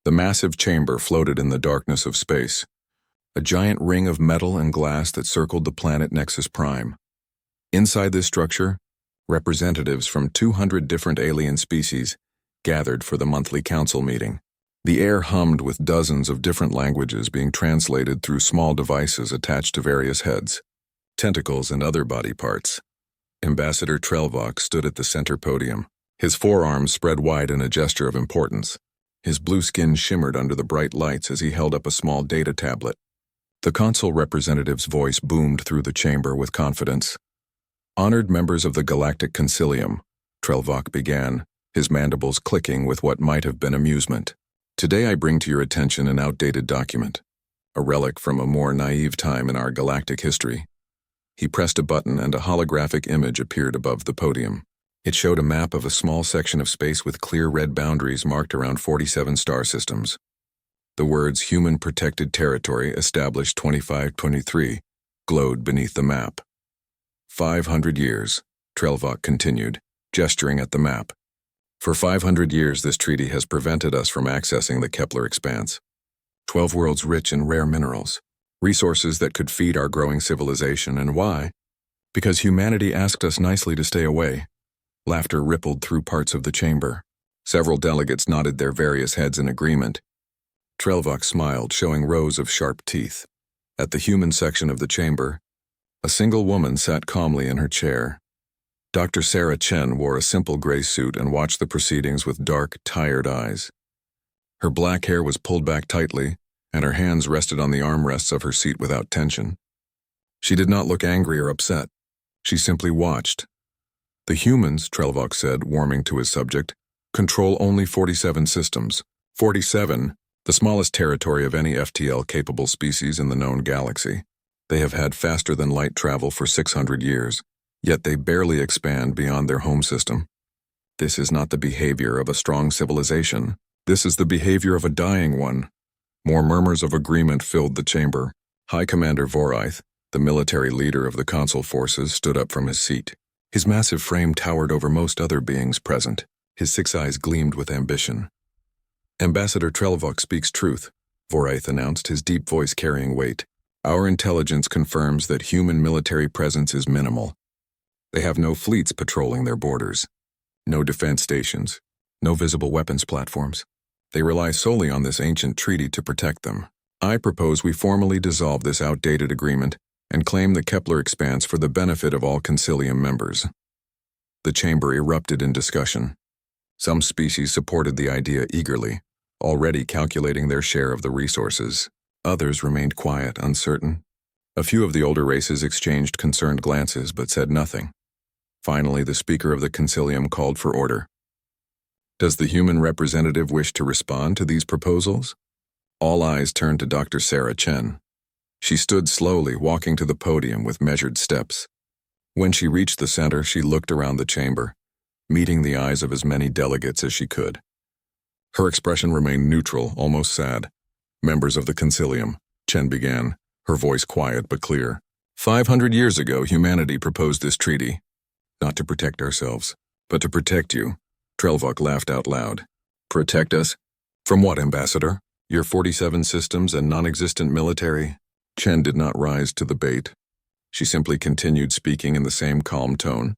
The massive chamber floated in the darkness of space, a giant ring of metal and glass that circled the planet Nexus Prime. Inside this structure, representatives from 200 different alien species gathered for the monthly council meeting. The air hummed with dozens of different languages being translated through small devices attached to various heads, tentacles, and other body parts. Ambassador Trelvok stood at the center podium, his forearms spread wide in a gesture of importance. His blue skin shimmered under the bright lights as he held up a small data tablet. The consul representative's voice boomed through the chamber with confidence. Honored members of the Galactic Consilium, Trelvok began, his mandibles clicking with what might have been amusement. Today I bring to your attention an outdated document, a relic from a more naive time in our galactic history. He pressed a button and a holographic image appeared above the podium. It showed a map of a small section of space with clear red boundaries marked around 47 star systems. The words Human Protected Territory Established 2523 glowed beneath the map. 500 years, Trelvok continued, gesturing at the map. For 500 years this treaty has prevented us from accessing the Kepler expanse. 12 worlds rich in rare minerals, resources that could feed our growing civilization, and why? Because humanity asked us nicely to stay away. Laughter rippled through parts of the chamber. Several delegates nodded their various heads in agreement. Trelvok smiled, showing rows of sharp teeth. At the human section of the chamber, a single woman sat calmly in her chair. Dr. Sarah Chen wore a simple gray suit and watched the proceedings with dark, tired eyes. Her black hair was pulled back tightly, and her hands rested on the armrests of her seat without tension. She did not look angry or upset. She simply watched. The humans, Trelvok said, warming to his subject, control only 47 systems. 47, the smallest territory of any FTL-capable species in the known galaxy. They have had faster-than-light travel for 600 years, yet they barely expand beyond their home system. This is not the behavior of a strong civilization. This is the behavior of a dying one. More murmurs of agreement filled the chamber. High Commander Voraith, the military leader of the Consul forces, stood up from his seat. His massive frame towered over most other beings present. His 6 eyes gleamed with ambition. Ambassador Trelvok speaks truth, Voraith announced, his deep voice carrying weight. Our intelligence confirms that human military presence is minimal. They have no fleets patrolling their borders, no defense stations, no visible weapons platforms. They rely solely on this ancient treaty to protect them. I propose we formally dissolve this outdated agreement and claim the Kepler expanse for the benefit of all Consilium members. The chamber erupted in discussion. Some species supported the idea eagerly, already calculating their share of the resources. Others remained quiet, uncertain. A few of the older races exchanged concerned glances but said nothing. Finally, the speaker of the Consilium called for order. Does the human representative wish to respond to these proposals? All eyes turned to Dr. Sarah Chen. She stood slowly, walking to the podium with measured steps. When she reached the center, she looked around the chamber, meeting the eyes of as many delegates as she could. Her expression remained neutral, almost sad. Members of the Consilium, Chen began, her voice quiet but clear. 500 years ago, humanity proposed this treaty. Not to protect ourselves, but to protect you. Trelvok laughed out loud. Protect us? From what, Ambassador? Your 47 systems and non-existent military? Chen did not rise to the bait. She simply continued speaking in the same calm tone.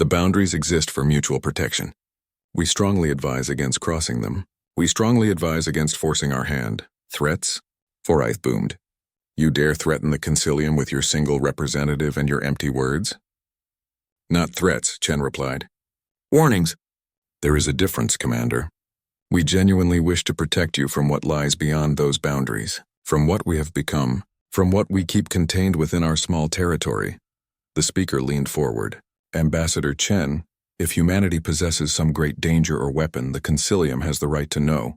The boundaries exist for mutual protection. We strongly advise against crossing them. We strongly advise against forcing our hand. Threats? Voraith boomed. You dare threaten the Consilium with your single representative and your empty words? Not threats, Chen replied. Warnings. There is a difference, Commander. We genuinely wish to protect you from what lies beyond those boundaries, from what we have become, from what we keep contained within our small territory. The speaker leaned forward. Ambassador Chen, if humanity possesses some great danger or weapon, the Consilium has the right to know.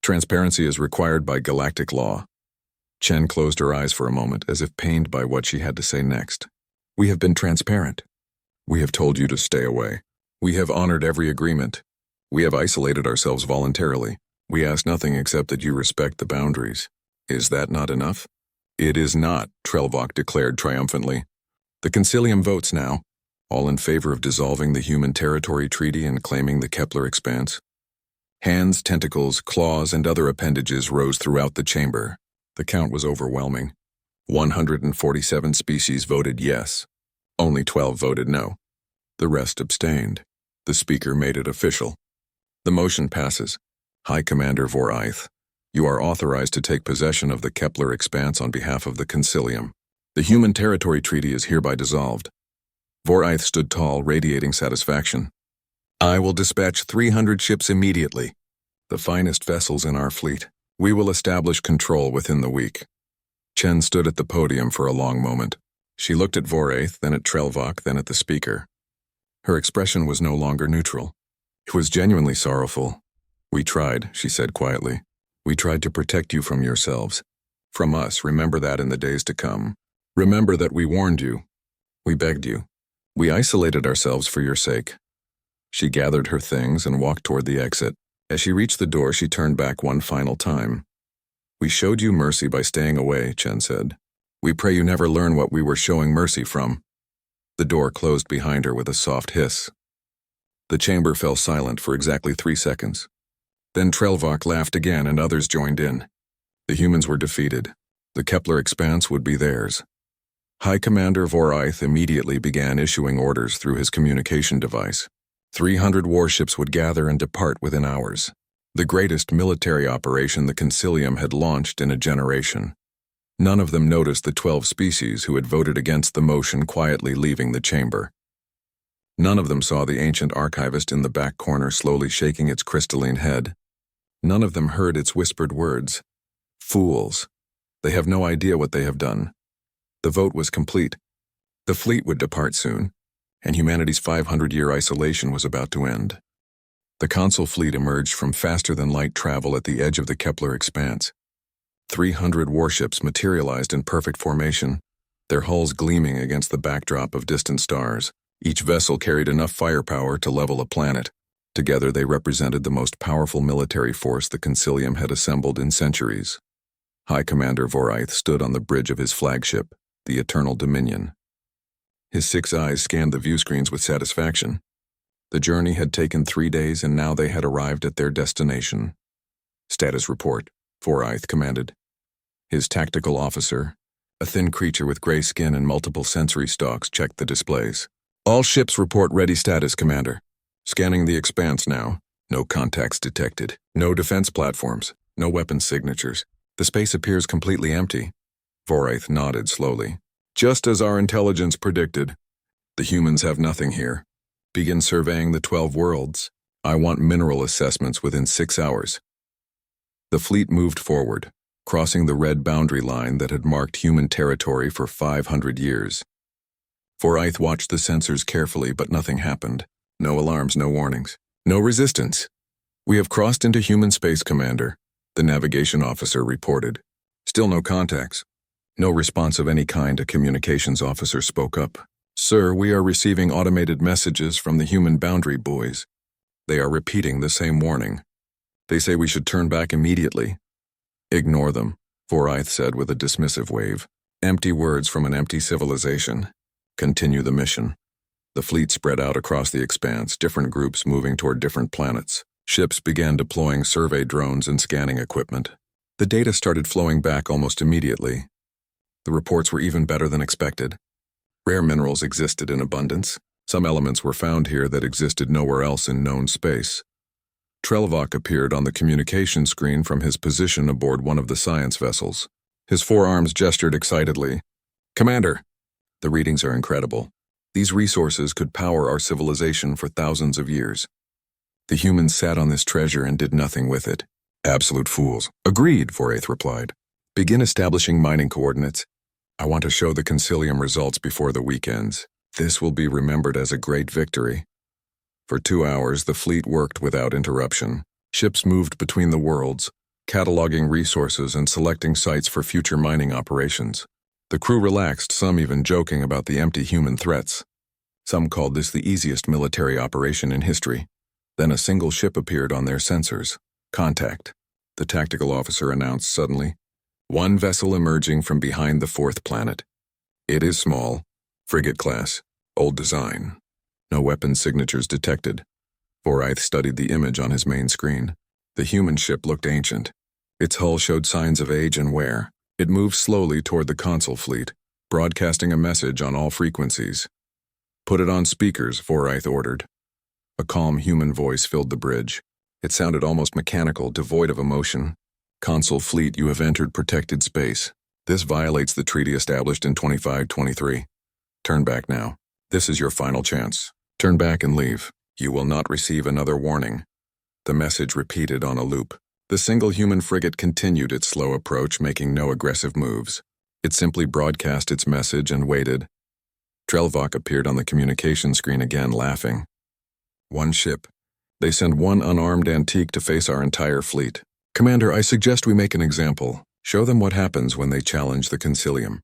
Transparency is required by galactic law. Chen closed her eyes for a moment, as if pained by what she had to say next. We have been transparent. We have told you to stay away. We have honored every agreement. We have isolated ourselves voluntarily. We ask nothing except that you respect the boundaries. Is that not enough? It is not, Trelvok declared triumphantly. The Consilium votes now, all in favor of dissolving the Human Territory Treaty and claiming the Kepler expanse. Hands, tentacles, claws, and other appendages rose throughout the chamber. The count was overwhelming. 147 species voted yes. Only 12 voted no. The rest abstained. The speaker made it official. The motion passes. High Commander Voraith, you are authorized to take possession of the Kepler Expanse on behalf of the Consilium. The Human Territory Treaty is hereby dissolved. Voraith stood tall, radiating satisfaction. I will dispatch 300 ships immediately, the finest vessels in our fleet. We will establish control within the week. Chen stood at the podium for a long moment. She looked at Voraith, then at Trelvok, then at the speaker. Her expression was no longer neutral. It was genuinely sorrowful. We tried, she said quietly. We tried to protect you from yourselves. From us, remember that in the days to come. Remember that we warned you. We begged you. We isolated ourselves for your sake. She gathered her things and walked toward the exit. As she reached the door, she turned back one final time. We showed you mercy by staying away, Chen said. We pray you never learn what we were showing mercy from. The door closed behind her with a soft hiss. The chamber fell silent for exactly 3 seconds. Then Trelvok laughed again and others joined in. The humans were defeated. The Kepler Expanse would be theirs. High Commander Voraith immediately began issuing orders through his communication device. 300 warships would gather and depart within hours. The greatest military operation the Consilium had launched in a generation. None of them noticed the 12 species who had voted against the motion quietly leaving the chamber. None of them saw the ancient archivist in the back corner slowly shaking its crystalline head. None of them heard its whispered words. Fools. They have no idea what they have done. The vote was complete. The fleet would depart soon, and humanity's 500-year isolation was about to end. The Consul fleet emerged from faster-than-light travel at the edge of the Kepler Expanse. 300 warships materialized in perfect formation, their hulls gleaming against the backdrop of distant stars. Each vessel carried enough firepower to level a planet. Together they represented the most powerful military force the Consilium had assembled in centuries. High Commander Voraith stood on the bridge of his flagship, the Eternal Dominion. His 6 eyes scanned the viewscreens with satisfaction. The journey had taken 3 days and now they had arrived at their destination. Status report, Voraith commanded. His tactical officer, a thin creature with gray skin and multiple sensory stalks, checked the displays. All ships report ready status, Commander. Scanning the Expanse now. No contacts detected. No defense platforms. No weapon signatures. The space appears completely empty. Voraith nodded slowly. Just as our intelligence predicted. The humans have nothing here. Begin surveying the 12 worlds. I want mineral assessments within 6 hours. The fleet moved forward, crossing the red boundary line that had marked human territory for 500 years. Voraith watched the sensors carefully, but nothing happened. No alarms, no warnings. No resistance. We have crossed into human space, Commander, the navigation officer reported. Still no contacts. No response of any kind. A communications officer spoke up. Sir, we are receiving automated messages from the human boundary buoys. They are repeating the same warning. They say we should turn back immediately. Ignore them, Voraith said with a dismissive wave. Empty words from an empty civilization. Continue the mission. The fleet spread out across the Expanse, different groups moving toward different planets. Ships began deploying survey drones and scanning equipment. The data started flowing back almost immediately. The reports were even better than expected. Rare minerals existed in abundance. Some elements were found here that existed nowhere else in known space. Trelvok appeared on the communication screen from his position aboard one of the science vessels. His forearms gestured excitedly. Commander, the readings are incredible. These resources could power our civilization for thousands of years. The humans sat on this treasure and did nothing with it. Absolute fools. Agreed, Voraith replied. Begin establishing mining coordinates. I want to show the Consilium results before the week ends. This will be remembered as a great victory. For 2 hours, the fleet worked without interruption. Ships moved between the worlds, cataloging resources and selecting sites for future mining operations. The crew relaxed, some even joking about the empty human threats. Some called this the easiest military operation in history. Then a single ship appeared on their sensors. Contact, the tactical officer announced suddenly. One vessel emerging from behind the 4th planet. It is small, frigate class, old design. No weapon signatures detected. Voraith studied the image on his main screen. The human ship looked ancient. Its hull showed signs of age and wear. It moved slowly toward the Consul fleet, broadcasting a message on all frequencies. "Put it on speakers," Voraith ordered. A calm human voice filled the bridge. It sounded almost mechanical, devoid of emotion. "Consul fleet, you have entered protected space. This violates the treaty established in 2523. Turn back now. This is your final chance. Turn back and leave. You will not receive another warning." The message repeated on a loop. The single human frigate continued its slow approach, making no aggressive moves. It simply broadcast its message and waited. Trelvok appeared on the communication screen again, laughing. "One ship. They send one unarmed antique to face our entire fleet. Commander, I suggest we make an example. Show them what happens when they challenge the Concilium."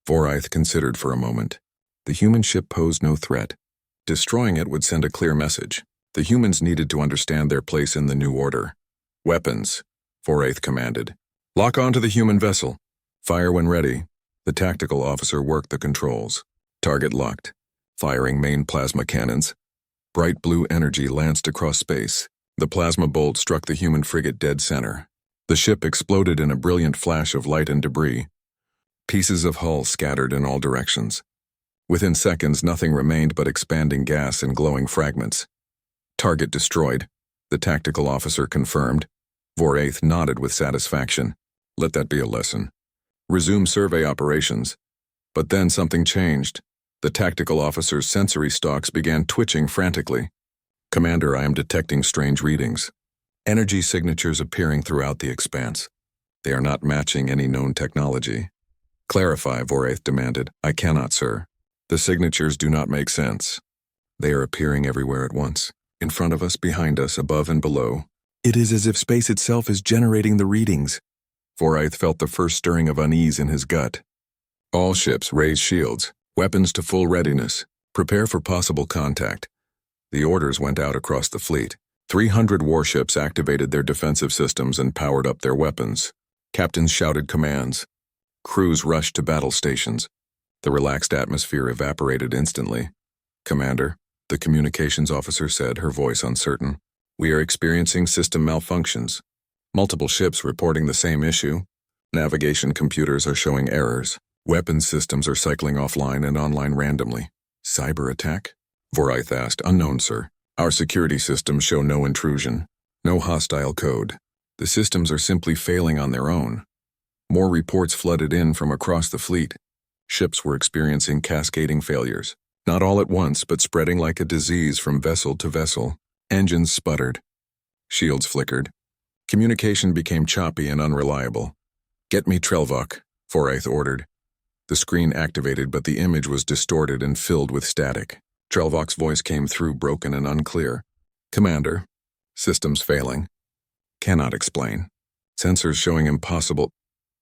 Voraith considered for a moment. The human ship posed no threat. Destroying it would send a clear message. The humans needed to understand their place in the new order. "Weapons," Voraith commanded. "Lock onto the human vessel. Fire when ready." The tactical officer worked the controls. Target locked. Firing main plasma cannons. Bright blue energy lanced across space. The plasma bolt struck the human frigate dead center. The ship exploded in a brilliant flash of light and debris. Pieces of hull scattered in all directions. Within seconds, nothing remained but expanding gas and glowing fragments. "Target destroyed," the tactical officer confirmed. Voraith nodded with satisfaction. "Let that be a lesson. Resume survey operations." But then something changed. The tactical officer's sensory stalks began twitching frantically. "Commander, I am detecting strange readings. Energy signatures appearing throughout the expanse. They are not matching any known technology." "Clarify," Voraith demanded. "I cannot, sir. The signatures do not make sense. They are appearing everywhere at once. In front of us, behind us, above and below. It is as if space itself is generating the readings." Voraith felt the first stirring of unease in his gut. "All ships, raise shields. Weapons to full readiness. Prepare for possible contact." The orders went out across the fleet. 300 warships activated their defensive systems and powered up their weapons. Captains shouted commands. Crews rushed to battle stations. The relaxed atmosphere evaporated instantly. "Commander," the communications officer said, her voice uncertain, "we are experiencing system malfunctions. Multiple ships reporting the same issue. Navigation computers are showing errors. Weapons systems are cycling offline and online randomly." "Cyber attack?" Voraith asked. "Unknown, sir. Our security systems show no intrusion. No hostile code. The systems are simply failing on their own." More reports flooded in from across the fleet. Ships were experiencing cascading failures. Not all at once, but spreading like a disease from vessel to vessel. Engines sputtered. Shields flickered. Communication became choppy and unreliable. "Get me Trelvok," Voraith ordered. The screen activated, but the image was distorted and filled with static. Trelvok's voice came through, broken and unclear. "Commander, systems failing. Cannot explain. Sensors showing impossible."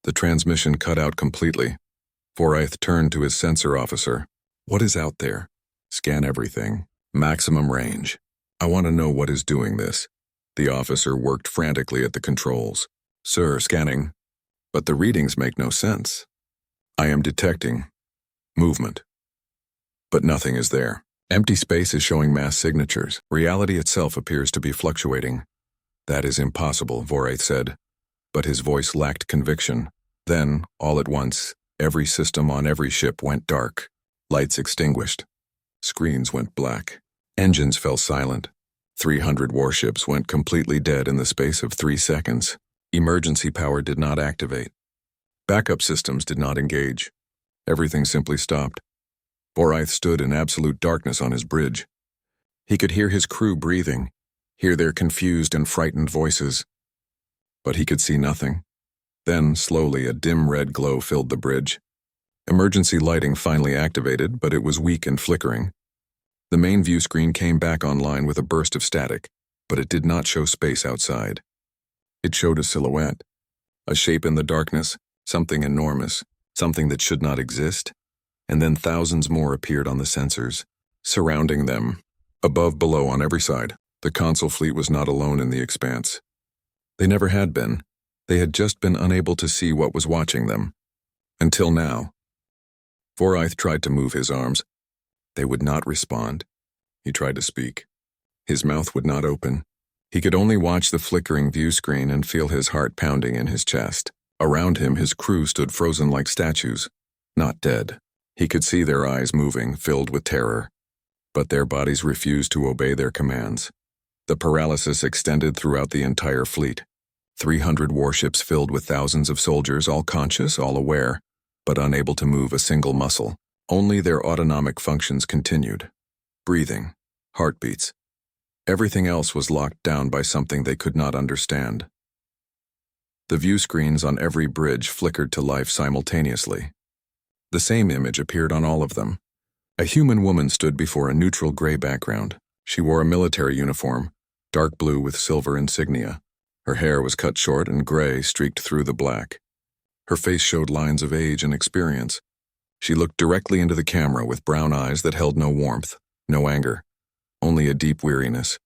The transmission cut out completely. Voraith turned to his sensor officer. "What is out there?" "Scan everything. Maximum range. I want to know what is doing this." The officer worked frantically at the controls. "Sir, scanning. But the readings make no sense. I am detecting movement. But nothing is there. Empty space is showing mass signatures. Reality itself appears to be fluctuating." "That is impossible," Voraith said. But his voice lacked conviction. Then, all at once, every system on every ship went dark. Lights extinguished. Screens went black. Engines fell silent. 300 warships went completely dead in the space of 3 seconds. Emergency power did not activate. Backup systems did not engage. Everything simply stopped. Voraith stood in absolute darkness on his bridge. He could hear his crew breathing, hear their confused and frightened voices. But he could see nothing. Then, slowly, a dim red glow filled the bridge. Emergency lighting finally activated, but it was weak and flickering. The main view screen came back online with a burst of static, but it did not show space outside. It showed a silhouette, a shape in the darkness, something enormous, something that should not exist. And then thousands more appeared on the sensors, surrounding them. Above, below, on every side, the Consul fleet was not alone in the expanse. They never had been. They had just been unable to see what was watching them. Until now. Voraith tried to move his arms. They would not respond. He tried to speak. His mouth would not open. He could only watch the flickering view screen and feel his heart pounding in his chest. Around him, his crew stood frozen like statues, not dead. He could see their eyes moving, filled with terror. But their bodies refused to obey their commands. The paralysis extended throughout the entire fleet. 300 warships filled with thousands of soldiers, all conscious, all aware, but unable to move a single muscle. Only their autonomic functions continued. Breathing, heartbeats. Everything else was locked down by something they could not understand. The view screens on every bridge flickered to life simultaneously. The same image appeared on all of them. A human woman stood before a neutral gray background. She wore a military uniform, dark blue with silver insignia. Her hair was cut short and gray, streaked through the black. Her face showed lines of age and experience. She looked directly into the camera with brown eyes that held no warmth, no anger, only a deep weariness.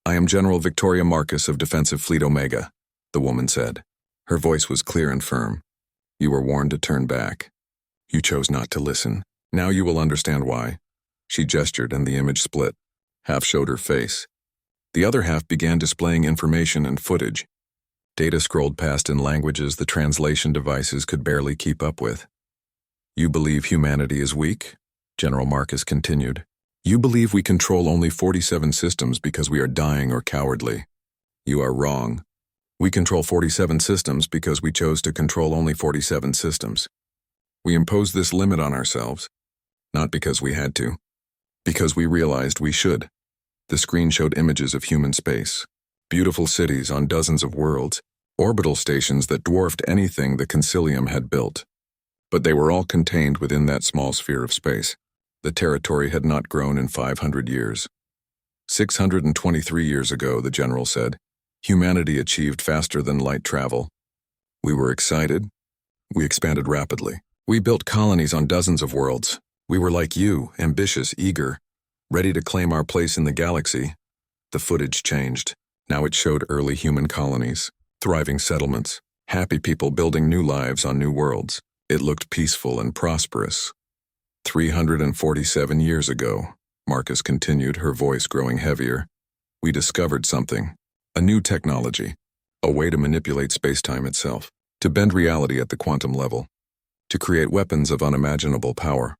"I am General Victoria Marcus of Defensive Fleet Omega," the woman said. Her voice was clear and firm. "You were warned to turn back. You chose not to listen. Now you will understand why." She gestured and the image split. Half showed her face. The other half began displaying information and footage. Data scrolled past in languages the translation devices could barely keep up with. "You believe humanity is weak?" General Marcus continued. "You believe we control only 47 systems because we are dying or cowardly. You are wrong. We control 47 systems because we chose to control only 47 systems. We imposed this limit on ourselves, not because we had to, because we realized we should." The screen showed images of human space, beautiful cities on dozens of worlds, orbital stations that dwarfed anything the Consilium had built. But they were all contained within that small sphere of space. The territory had not grown in 500 years. 623 years ago, the general said, humanity achieved faster than light travel. We were excited. We expanded rapidly. We built colonies on dozens of worlds. We were like you, ambitious, eager, ready to claim our place in the galaxy. The footage changed. Now it showed early human colonies, thriving settlements, happy people building new lives on new worlds. It looked peaceful and prosperous. 347 years ago, Marcus continued, her voice growing heavier, we discovered something, a new technology, a way to manipulate space-time itself, to bend reality at the quantum level, to create weapons of unimaginable power.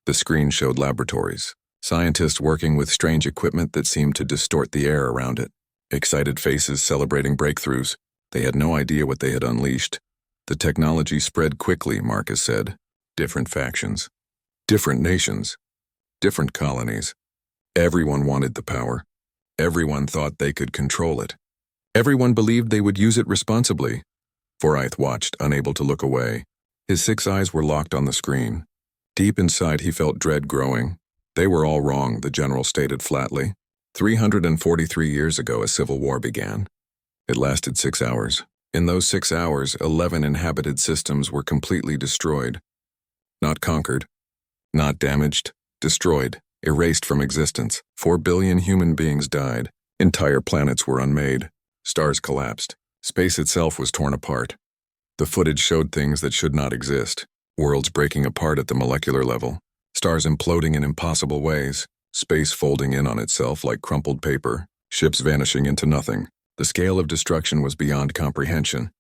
The screen showed laboratories, scientists working with strange equipment that seemed to distort the air around it, excited faces celebrating breakthroughs. They had no idea what they had unleashed. The technology spread quickly, Marcus said. Different factions, different nations, different colonies. Everyone wanted the power. Everyone thought they could control it. Everyone believed they would use it responsibly. Forsyth watched, unable to look away. His 6 eyes were locked on the screen. Deep inside, he felt dread growing. They were all wrong, the general stated flatly. 343 years ago, a civil war began. It lasted 6 hours. In those 6 hours, 11 inhabited systems were completely destroyed. Not conquered, not damaged, destroyed, erased from existence. 4 billion human beings died. Entire planets were unmade. Stars collapsed. Space itself was torn apart. The footage showed things that should not exist. Worlds breaking apart at the molecular level. Stars imploding in impossible ways. Space folding in on itself like crumpled paper. Ships vanishing into nothing. The scale of destruction was beyond comprehension.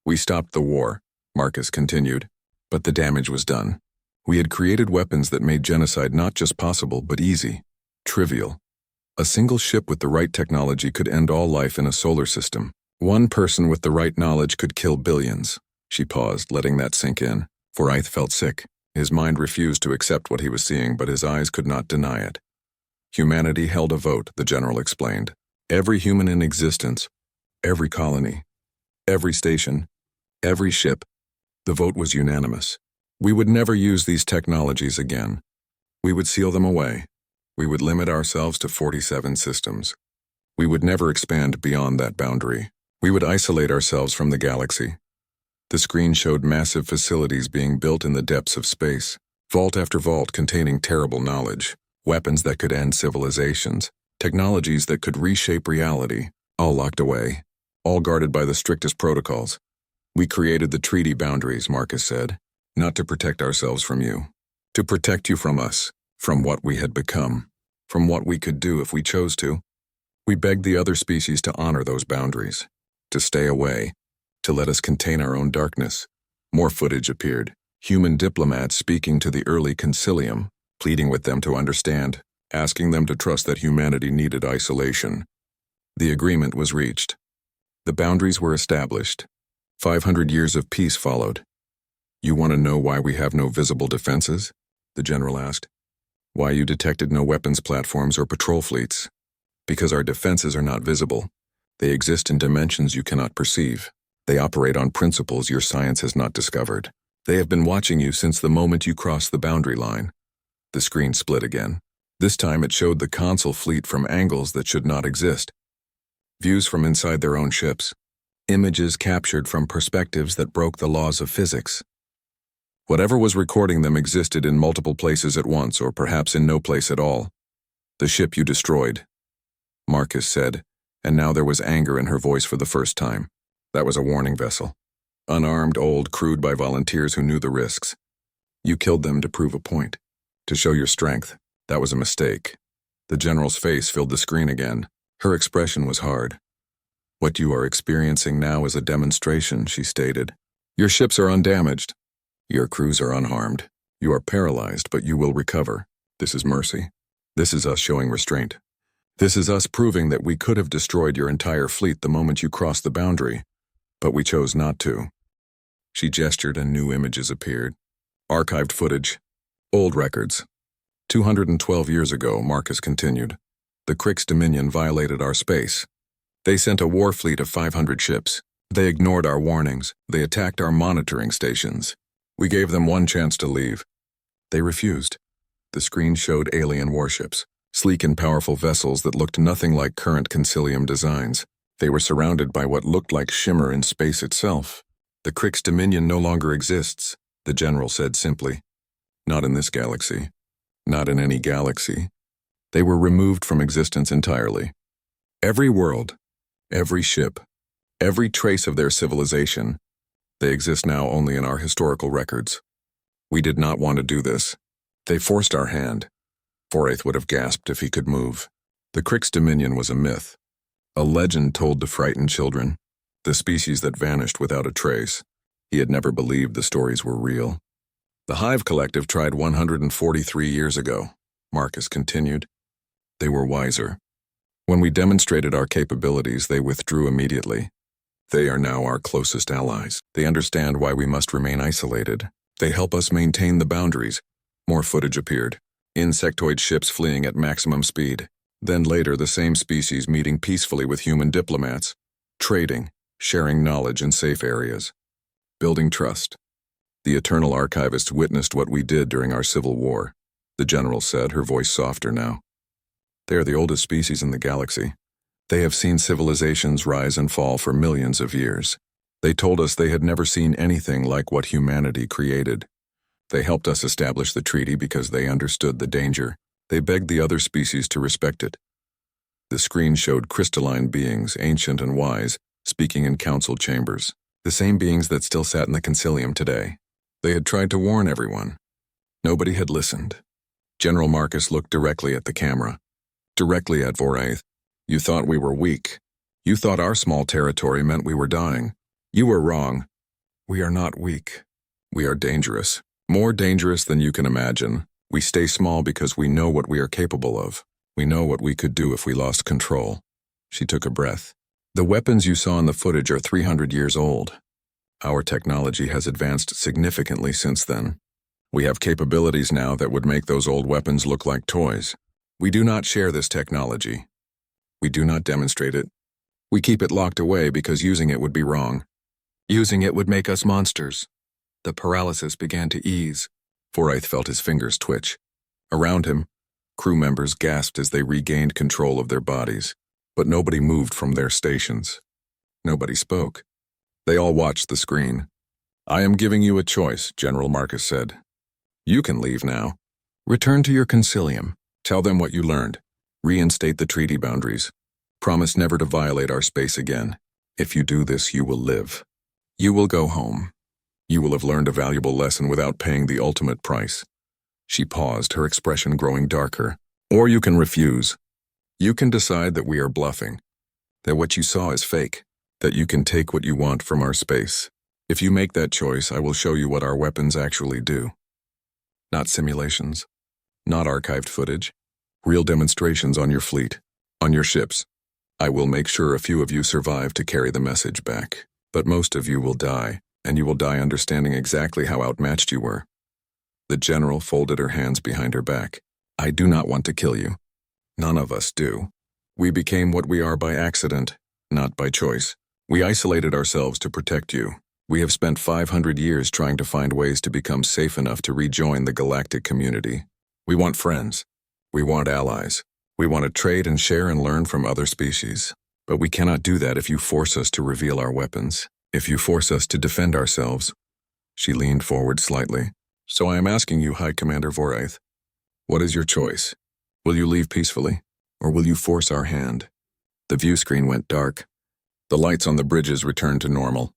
We stopped the war, Marcus continued, but the damage was done. We had created weapons that made genocide not just possible, but easy, trivial. A single ship with the right technology could end all life in a solar system. One person with the right knowledge could kill billions. She paused, letting that sink in. Forsyth felt sick. His mind refused to accept what he was seeing, but his eyes could not deny it. Humanity held a vote, the general explained. Every human in existence, every colony, every station, every ship, the vote was unanimous. We would never use these technologies again. We would seal them away. We would limit ourselves to 47 systems. We would never expand beyond that boundary. We would isolate ourselves from the galaxy. The screen showed massive facilities being built in the depths of space, vault after vault containing terrible knowledge, weapons that could end civilizations, technologies that could reshape reality, all locked away, all guarded by the strictest protocols. We created the treaty boundaries, Marcus said, not to protect ourselves from you, to protect you from us, from what we had become, from what we could do if we chose to. We begged the other species to honor those boundaries, to stay away, to let us contain our own darkness. More footage appeared. Human diplomats speaking to the early concilium, pleading with them to understand, asking them to trust that humanity needed isolation. The agreement was reached. The boundaries were established. 500 years of peace followed. You want to know why we have no visible defenses? The general asked. Why you detected no weapons platforms or patrol fleets? Because our defenses are not visible. They exist in dimensions you cannot perceive. They operate on principles your science has not discovered. They have been watching you since the moment you crossed the boundary line. The screen split again. This time it showed the Consul fleet from angles that should not exist. Views from inside their own ships. Images captured from perspectives that broke the laws of physics. Whatever was recording them existed in multiple places at once, or perhaps in no place at all. The ship you destroyed, Marcus said, and now there was anger in her voice for the first time. That was a warning vessel. Unarmed, old, crewed by volunteers who knew the risks. You killed them to prove a point, to show your strength. That was a mistake. The general's face filled the screen again. Her expression was hard. What you are experiencing now is a demonstration, she stated. Your ships are undamaged. Your crews are unharmed. You are paralyzed, but you will recover. This is mercy. This is us showing restraint. This is us proving that we could have destroyed your entire fleet the moment you crossed the boundary, but we chose not to. She gestured and new images appeared. Archived footage. Old records. 212 years ago, Marcus continued, the Krix Dominion violated our space. They sent a war fleet of 500 ships. They ignored our warnings. They attacked our monitoring stations. We gave them one chance to leave. They refused. The screen showed alien warships, sleek and powerful vessels that looked nothing like current Concilium designs. They were surrounded by what looked like shimmer in space itself. The Krix Dominion no longer exists, the general said simply. Not in this galaxy. Not in any galaxy. They were removed from existence entirely. Every world, every ship, every trace of their civilization, they exist now only in our historical records. We did not want to do this. They forced our hand. Foraith would have gasped if he could move. The Krix Dominion was a myth, a legend told to frighten children, the species that vanished without a trace. He had never believed the stories were real. The Hive Collective tried 143 years ago, Marcus continued. They were wiser. When we demonstrated our capabilities, they withdrew immediately. They are now our closest allies. They understand why we must remain isolated. They help us maintain the boundaries. More footage appeared. Insectoid ships fleeing at maximum speed. Then later, the same species meeting peacefully with human diplomats, trading, sharing knowledge in safe areas, building trust. The Eternal Archivist witnessed what we did during our civil war, the general said, her voice softer now. They are the oldest species in the galaxy. They have seen civilizations rise and fall for millions of years. They told us they had never seen anything like what humanity created. They helped us establish the treaty because they understood the danger. They begged the other species to respect it. The screen showed crystalline beings, ancient and wise, speaking in council chambers. The same beings that still sat in the Concilium today. They had tried to warn everyone. Nobody had listened. General Marcus looked directly at the camera. Directly at Foraith. You thought we were weak. You thought our small territory meant we were dying. You were wrong. We are not weak. We are dangerous. More dangerous than you can imagine. We stay small because we know what we are capable of. We know what we could do if we lost control. She took a breath. The weapons you saw in the footage are 300 years old. Our technology has advanced significantly since then. We have capabilities now that would make those old weapons look like toys. We do not share this technology. We do not demonstrate it. We keep it locked away because using it would be wrong. Using it would make us monsters. The paralysis began to ease. Foraith felt his fingers twitch. Around him, crew members gasped as they regained control of their bodies, but nobody moved from their stations. Nobody spoke. They all watched the screen. I am giving you a choice, General Marcus said. You can leave now. Return to your Concilium. Tell them what you learned. Reinstate the treaty boundaries. Promise never to violate our space again. If you do this, you will live. You will go home. You will have learned a valuable lesson without paying the ultimate price. She paused, her expression growing darker. Or you can refuse. You can decide that we are bluffing, that what you saw is fake, that you can take what you want from our space. If you make that choice, I will show you what our weapons actually do. Not simulations, not archived footage, real demonstrations on your fleet, on your ships. I will make sure a few of you survive to carry the message back, but most of you will die, and you will die understanding exactly how outmatched you were. The general folded her hands behind her back. I do not want to kill you. None of us do. We became what we are by accident, not by choice. We isolated ourselves to protect you. We have spent 500 years trying to find ways to become safe enough to rejoin the galactic community. We want friends. We want allies. We want to trade and share and learn from other species. But we cannot do that if you force us to reveal our weapons. If you force us to defend ourselves. She leaned forward slightly. So I am asking you, High Commander Voraith, what is your choice? Will you leave peacefully, or will you force our hand? The view screen went dark. The lights on the bridges returned to normal.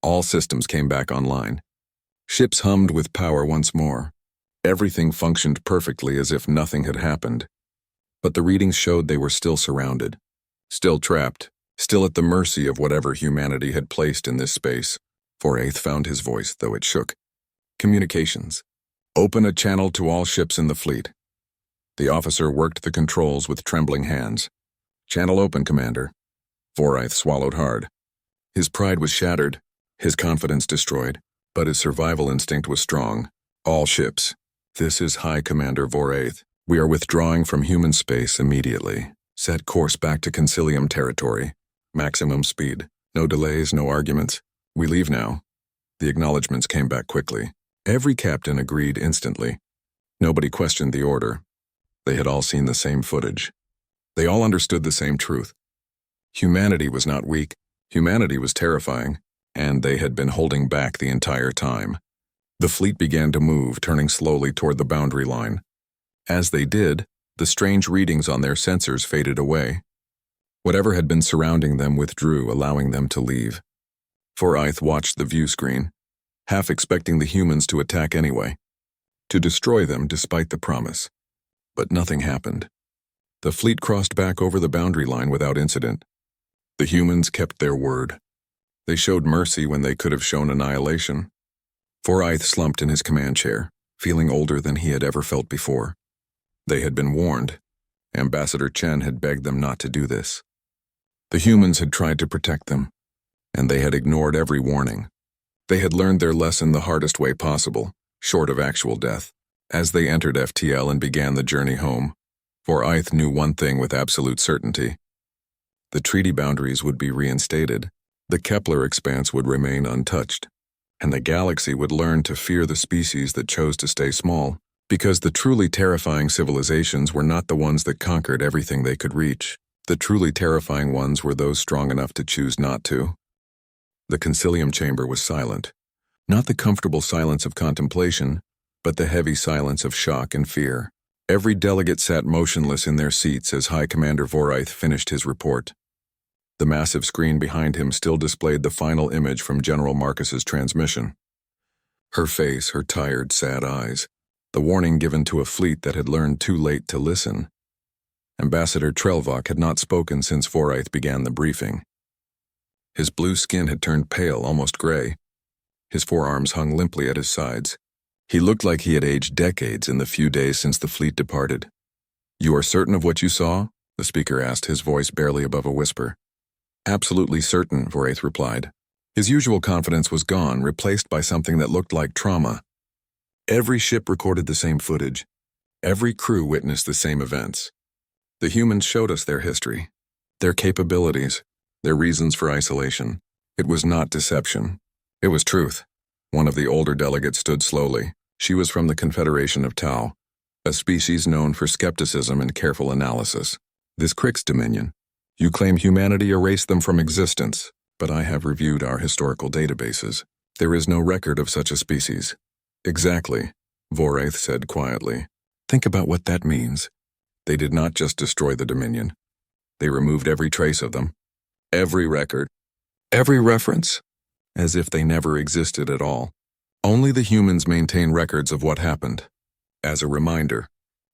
All systems came back online. Ships hummed with power once more. Everything functioned perfectly as if nothing had happened. But the readings showed they were still surrounded, still trapped, still at the mercy of whatever humanity had placed in this space. Voraith found his voice, though it shook. Communications. Open a channel to all ships in the fleet. The officer worked the controls with trembling hands. Channel open, Commander. Voraith swallowed hard. His pride was shattered, his confidence destroyed, but his survival instinct was strong. All ships. This is High Commander Voraith. We are withdrawing from human space immediately. Set course back to Concilium territory. Maximum speed. No delays, no arguments. We leave now. The acknowledgements came back quickly. Every captain agreed instantly. Nobody questioned the order. They had all seen the same footage. They all understood the same truth. Humanity was not weak. Humanity was terrifying, and they had been holding back the entire time. The fleet began to move, turning slowly toward the boundary line. As they did, the strange readings on their sensors faded away. Whatever had been surrounding them withdrew, allowing them to leave. Voraith watched the view screen, half expecting the humans to attack anyway, to destroy them despite the promise. But nothing happened. The fleet crossed back over the boundary line without incident. The humans kept their word. They showed mercy when they could have shown annihilation. Voraith slumped in his command chair, feeling older than he had ever felt before. They had been warned. Ambassador Chen had begged them not to do this. The humans had tried to protect them, and they had ignored every warning. They had learned their lesson the hardest way possible, short of actual death. As they entered FTL and began the journey home, Voraith knew one thing with absolute certainty. The treaty boundaries would be reinstated, the Kepler expanse would remain untouched, and the galaxy would learn to fear the species that chose to stay small, because the truly terrifying civilizations were not the ones that conquered everything they could reach. The truly terrifying ones were those strong enough to choose not to. The concilium chamber was silent, not the comfortable silence of contemplation, but the heavy silence of shock and fear. Every delegate sat motionless in their seats as High Commander Voraith finished his report. The massive screen behind him still displayed the final image from General Marcus's transmission. Her face, her tired, sad eyes, the warning given to a fleet that had learned too late to listen. Ambassador Trelvok had not spoken since Voraith began the briefing. His blue skin had turned pale, almost gray. His forearms hung limply at his sides. He looked like he had aged decades in the few days since the fleet departed. "You are certain of what you saw?" the speaker asked, his voice barely above a whisper. "Absolutely certain," Voraith replied. His usual confidence was gone, replaced by something that looked like trauma. Every ship recorded the same footage. Every crew witnessed the same events. The humans showed us their history, their capabilities, their reasons for isolation. It was not deception. It was truth. One of the older delegates stood slowly. She was from the Confederation of Tau, a species known for skepticism and careful analysis. "This Crix Dominion. You claim humanity erased them from existence, but I have reviewed our historical databases. There is no record of such a species." "Exactly," Voraith said quietly. "Think about what that means. They did not just destroy the Dominion. They removed every trace of them, every record, every reference, as if they never existed at all. Only the humans maintain records of what happened, as a reminder,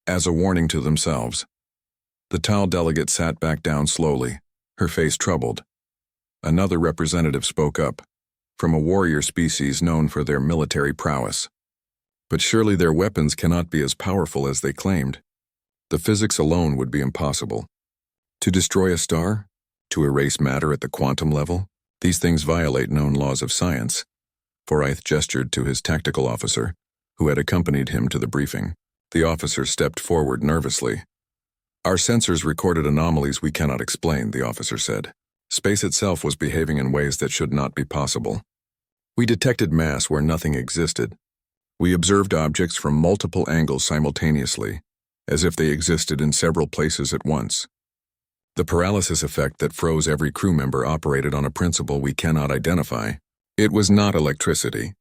as a warning to themselves. The tall delegate sat back down slowly, her face troubled. Another representative spoke up, from a warrior species known for their military prowess. But surely their weapons cannot be as powerful as they claimed. The physics alone would be impossible. To destroy a star? To erase matter at the quantum level? These things violate known laws of science. Forsyth gestured to his tactical officer, who had accompanied him to the briefing. The officer stepped forward nervously. Our sensors recorded anomalies we cannot explain, the officer said. Space itself was behaving in ways that should not be possible. We detected mass where nothing existed. We observed objects from multiple angles simultaneously, as if they existed in several places at once. The paralysis effect that froze every crew member operated on a principle we cannot identify. It was not electricity,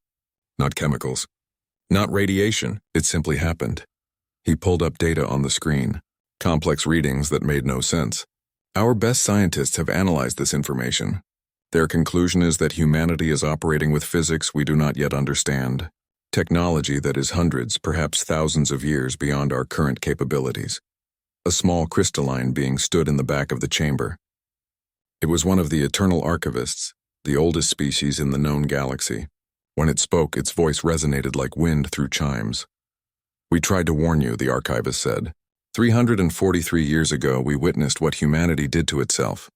not chemicals, not radiation. It simply happened. He pulled up data on the screen, complex readings that made no sense. Our best scientists have analyzed this information. Their conclusion is that humanity is operating with physics we do not yet understand, technology that is hundreds, perhaps thousands of years beyond our current capabilities. A small crystalline being stood in the back of the chamber. It was one of the eternal archivists, the oldest species in the known galaxy. When it spoke, its voice resonated like wind through chimes. We tried to warn you, the archivist said. 343 years ago, we witnessed what humanity did to itself.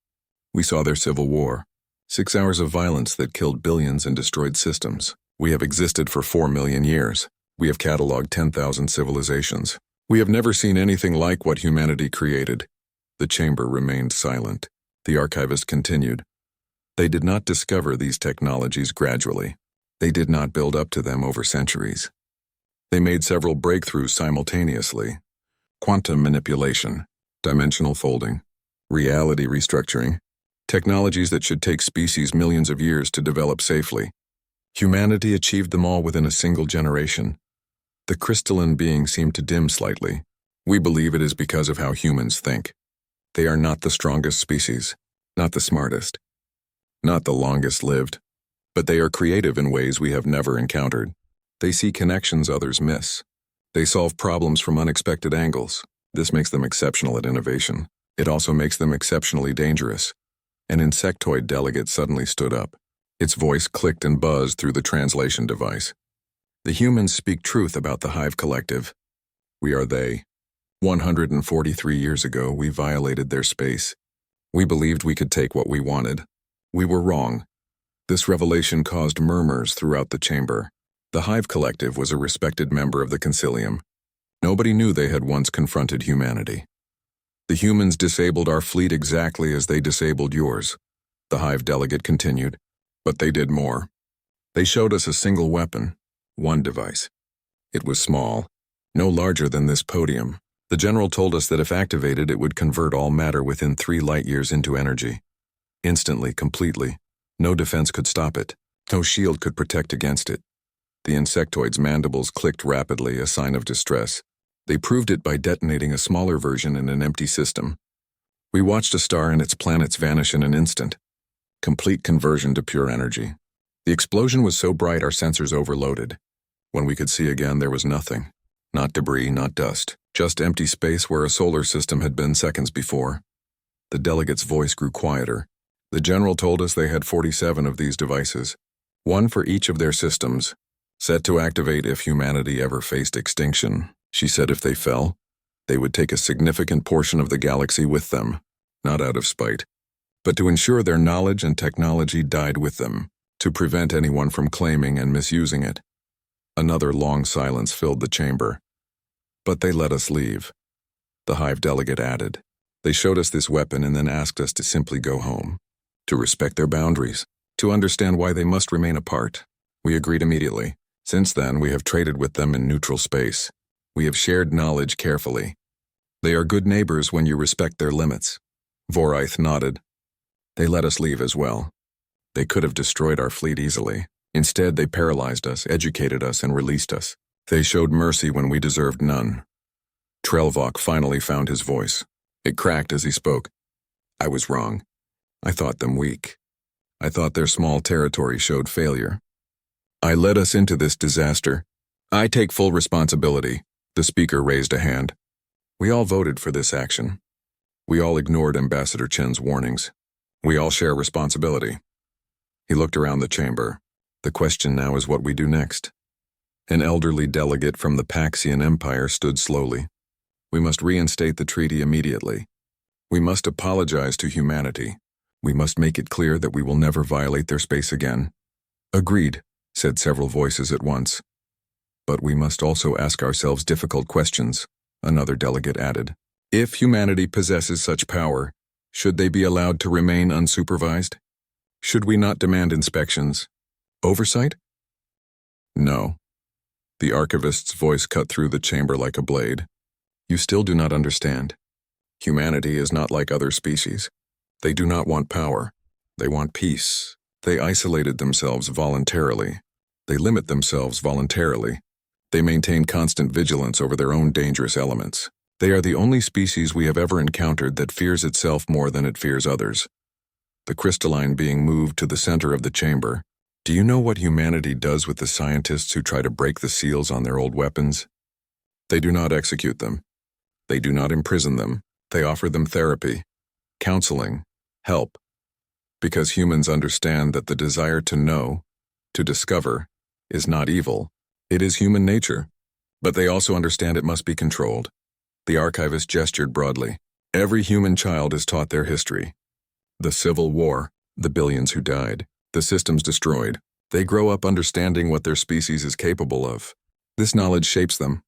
We saw their civil war. 6 hours of violence that killed billions and destroyed systems. We have existed for 4 million years. We have cataloged 10,000 civilizations. We have never seen anything like what humanity created. The chamber remained silent. The archivist continued. They did not discover these technologies gradually. They did not build up to them over centuries. They made several breakthroughs simultaneously. Quantum manipulation, dimensional folding, reality restructuring, technologies that should take species millions of years to develop safely. Humanity achieved them all within a single generation. The crystalline being seemed to dim slightly. We believe it is because of how humans think. They are not the strongest species, not the smartest, not the longest lived, but they are creative in ways we have never encountered. They see connections others miss. They solve problems from unexpected angles. This makes them exceptional at innovation. It also makes them exceptionally dangerous. An insectoid delegate suddenly stood up. Its voice clicked and buzzed through the translation device. The humans speak truth about the Hive Collective. We are they. 143 years ago, we violated their space. We believed we could take what we wanted. We were wrong. This revelation caused murmurs throughout the chamber. The Hive Collective was a respected member of the Consilium. Nobody knew they had once confronted humanity. The humans disabled our fleet exactly as they disabled yours, the Hive delegate continued. But they did more. They showed us a single weapon, one device. It was small, no larger than this podium. The general told us that if activated, it would convert all matter within 3 light years into energy. Instantly, completely. No defense could stop it. No shield could protect against it. The insectoid's mandibles clicked rapidly, a sign of distress. They proved it by detonating a smaller version in an empty system. We watched a star and its planets vanish in an instant. Complete conversion to pure energy. The explosion was so bright our sensors overloaded. When we could see again, there was nothing. Not debris, not dust. Just empty space where a solar system had been seconds before. The delegate's voice grew quieter. The general told us they had 47 of these devices, one for each of their systems, set to activate if humanity ever faced extinction. She said if they fell, they would take a significant portion of the galaxy with them, not out of spite, but to ensure their knowledge and technology died with them, to prevent anyone from claiming and misusing it. Another long silence filled the chamber. But they let us leave. The Hive delegate added. They showed us this weapon and then asked us to simply go home, to respect their boundaries, to understand why they must remain apart. We agreed immediately. Since then, we have traded with them in neutral space. We have shared knowledge carefully. They are good neighbors when you respect their limits. Forsyth nodded. They let us leave as well. They could have destroyed our fleet easily. Instead, they paralyzed us, educated us, and released us. They showed mercy when we deserved none. Trelvok finally found his voice. It cracked as he spoke. I was wrong. I thought them weak. I thought their small territory showed failure. I led us into this disaster. I take full responsibility. The speaker raised a hand. We all voted for this action. We all ignored Ambassador Chen's warnings. We all share responsibility. He looked around the chamber. The question now is what we do next. An elderly delegate from the Paxian Empire stood slowly. We must reinstate the treaty immediately. We must apologize to humanity. We must make it clear that we will never violate their space again. Agreed, said several voices at once. But we must also ask ourselves difficult questions, another delegate added. If humanity possesses such power, should they be allowed to remain unsupervised? Should we not demand inspections? Oversight? No. The archivist's voice cut through the chamber like a blade. You still do not understand. Humanity is not like other species. They do not want power. They want peace. They isolated themselves voluntarily. They limit themselves voluntarily. They maintain constant vigilance over their own dangerous elements. They are the only species we have ever encountered that fears itself more than it fears others. The crystalline being moved to the center of the chamber. Do you know what humanity does with the scientists who try to break the seals on their old weapons? They do not execute them. They do not imprison them. They offer them therapy, counseling, help. Because humans understand that the desire to know, to discover, is not evil. It is human nature. But they also understand it must be controlled. The archivist gestured broadly. Every human child is taught their history. The Civil War, the billions who died, the systems destroyed. They grow up understanding what their species is capable of. This knowledge shapes them,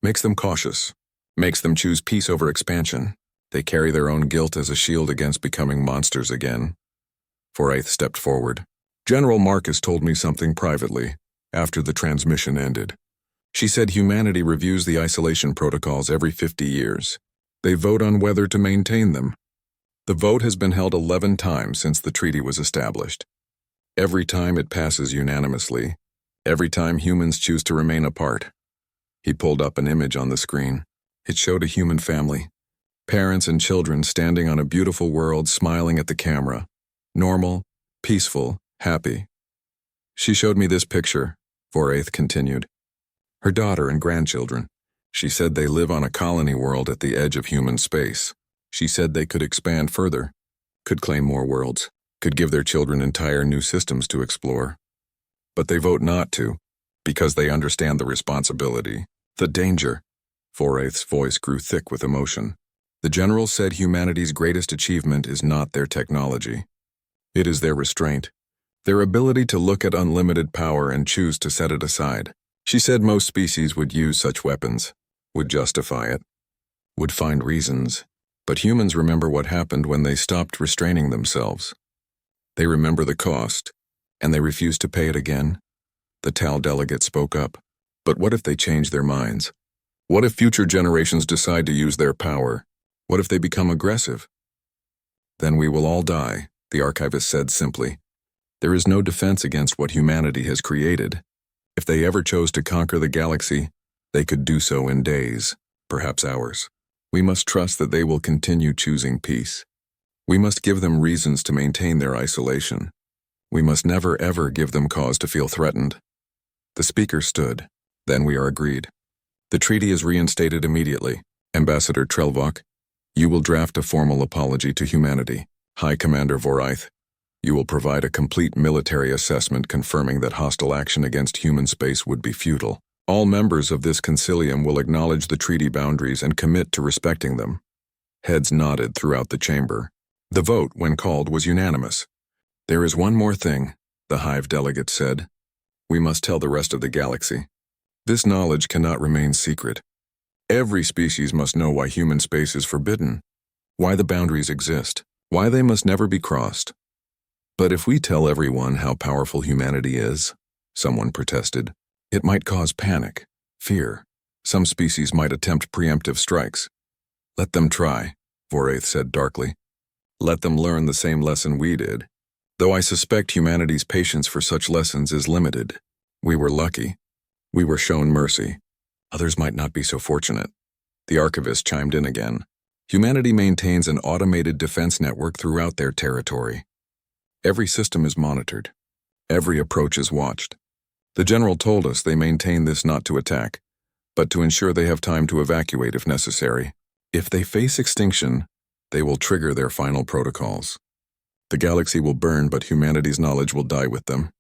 makes them cautious, makes them choose peace over expansion. They carry their own guilt as a shield against becoming monsters again. Foraith stepped forward. General Marcus told me something privately, after the transmission ended. She said humanity reviews the isolation protocols every 50 years. They vote on whether to maintain them. The vote has been held 11 times since the treaty was established. Every time it passes unanimously. Every time humans choose to remain apart. He pulled up an image on the screen. It showed a human family. Parents and children standing on a beautiful world smiling at the camera. Normal, peaceful, happy. She showed me this picture, Foraith continued. Her daughter and grandchildren. She said they live on a colony world at the edge of human space. She said they could expand further, could claim more worlds, could give their children entire new systems to explore. But they vote not to, because they understand the responsibility, the danger. Foraith's voice grew thick with emotion. The general said humanity's greatest achievement is not their technology. It is their restraint, their ability to look at unlimited power and choose to set it aside. She said most species would use such weapons, would justify it, would find reasons. But humans remember what happened when they stopped restraining themselves. They remember the cost, and they refuse to pay it again. The Tal delegate spoke up. But what if they change their minds? What if future generations decide to use their power? What if they become aggressive? Then we will all die, the archivist said simply. There is no defense against what humanity has created. If they ever chose to conquer the galaxy, they could do so in days, perhaps hours. We must trust that they will continue choosing peace. We must give them reasons to maintain their isolation. We must never ever give them cause to feel threatened. The speaker stood. Then we are agreed. The treaty is reinstated immediately. Ambassador Trelvok, you will draft a formal apology to humanity. High Commander Foraith, you will provide a complete military assessment confirming that hostile action against human space would be futile. All members of this concilium will acknowledge the treaty boundaries and commit to respecting them. Heads nodded throughout the chamber. The vote, when called, was unanimous. There is one more thing, the Hive delegate said. We must tell the rest of the galaxy. This knowledge cannot remain secret. Every species must know why human space is forbidden, why the boundaries exist, why they must never be crossed. But if we tell everyone how powerful humanity is, someone protested, it might cause panic, fear. Some species might attempt preemptive strikes. Let them try, Foraith said darkly. Let them learn the same lesson we did. Though I suspect humanity's patience for such lessons is limited. We were lucky. We were shown mercy. Others might not be so fortunate. The archivist chimed in again. Humanity maintains an automated defense network throughout their territory. Every system is monitored. Every approach is watched. The general told us they maintain this not to attack, but to ensure they have time to evacuate if necessary. If they face extinction, They will trigger their final protocols. The galaxy will burn, but humanity's knowledge will die with them.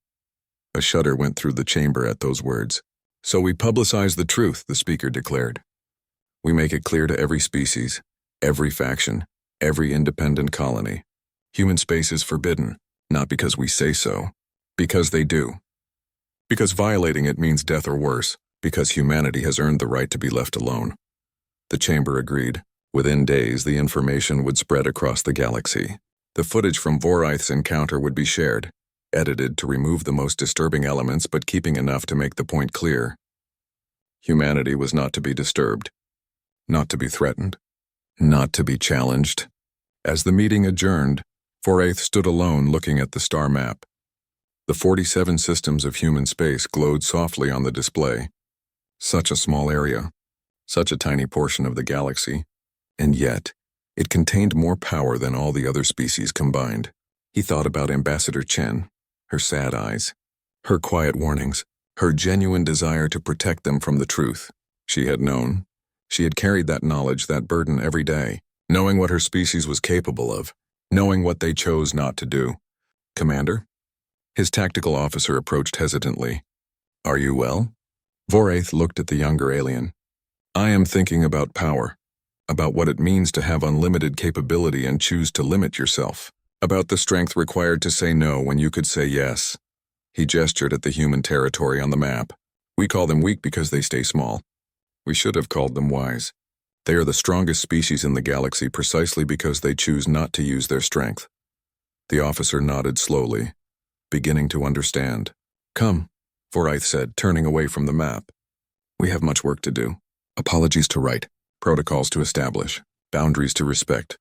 A shudder went through the chamber at those words. So we publicize the truth, the speaker declared. We make it clear to every species, every faction, every independent colony. Human space is forbidden, not because we say so, because they do. Because violating it means death or worse, because humanity has earned the right to be left alone. The chamber agreed. Within days, the information would spread across the galaxy. The footage from Vorith's encounter would be shared, edited to remove the most disturbing elements but keeping enough to make the point clear. Humanity was not to be disturbed, not to be threatened, not to be challenged. As the meeting adjourned, Vorith stood alone looking at the star map. The 47 systems of human space glowed softly on the display. Such a small area, such a tiny portion of the galaxy, and yet it contained more power than all the other species combined. He thought about Ambassador Chen, her sad eyes, her quiet warnings, her genuine desire to protect them from the truth. She had known. She had carried that knowledge, that burden every day, knowing what her species was capable of, knowing what they chose not to do. Commander? His tactical officer approached hesitantly. Are you well? Vorith looked at the younger alien. I am thinking about power, about what it means to have unlimited capability and choose to limit yourself, about the strength required to say no when you could say yes. He gestured at the human territory on the map. We call them weak because they stay small. We should have called them wise. They are the strongest species in the galaxy precisely because they choose not to use their strength. The officer nodded slowly, beginning to understand. Come, Vorith said, turning away from the map. We have much work to do. Apologies to write, protocols to establish, boundaries to respect.